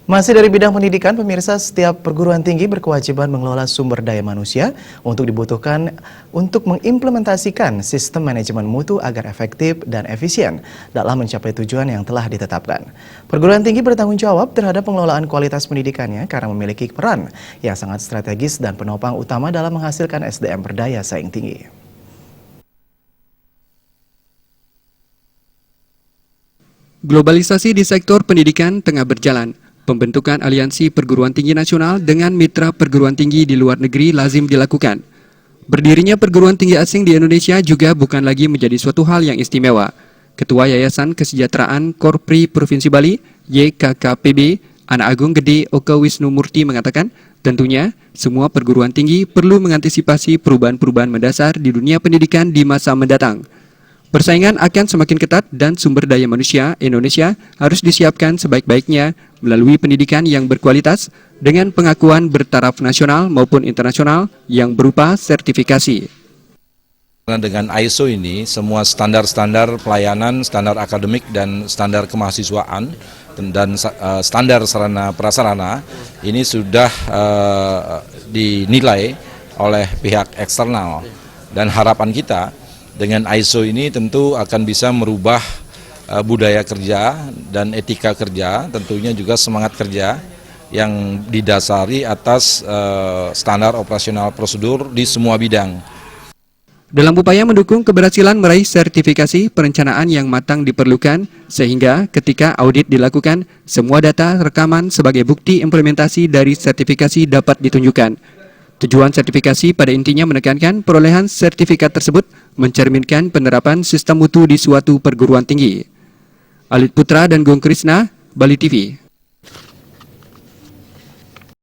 Masih dari bidang pendidikan, pemirsa, setiap perguruan tinggi berkewajiban mengelola sumber daya manusia untuk mengimplementasikan sistem manajemen mutu agar efektif dan efisien dalam mencapai tujuan yang telah ditetapkan. Perguruan tinggi bertanggung jawab terhadap pengelolaan kualitas pendidikannya karena memiliki peran yang sangat strategis dan penopang utama dalam menghasilkan SDM berdaya saing tinggi. Globalisasi di sektor pendidikan tengah berjalan. Pembentukan aliansi perguruan tinggi nasional dengan mitra perguruan tinggi di luar negeri lazim dilakukan. Berdirinya perguruan tinggi asing di Indonesia juga bukan lagi menjadi suatu hal yang istimewa. Ketua Yayasan Kesejahteraan Korpri Provinsi Bali, YKKPB, Anak Agung Gede Oke Wisnu Murti mengatakan, tentunya semua perguruan tinggi perlu mengantisipasi perubahan-perubahan mendasar di dunia pendidikan di masa mendatang. Persaingan akan semakin ketat dan sumber daya manusia Indonesia harus disiapkan sebaik-baiknya melalui pendidikan yang berkualitas dengan pengakuan bertaraf nasional maupun internasional yang berupa sertifikasi. Dengan ISO ini, semua standar-standar pelayanan, standar akademik dan standar kemahasiswaan dan standar sarana prasarana ini sudah dinilai oleh pihak eksternal, dan harapan kita dengan ISO ini tentu akan bisa merubah budaya kerja dan etika kerja, tentunya juga semangat kerja yang didasari atas standar operasional prosedur di semua bidang. Dalam upaya mendukung keberhasilan meraih sertifikasi, perencanaan yang matang diperlukan sehingga ketika audit dilakukan, semua data rekaman sebagai bukti implementasi dari sertifikasi dapat ditunjukkan. Tujuan sertifikasi pada intinya menekankan perolehan sertifikat tersebut mencerminkan penerapan sistem mutu di suatu perguruan tinggi. Alit Putra dan Gong Krisna, Bali TV.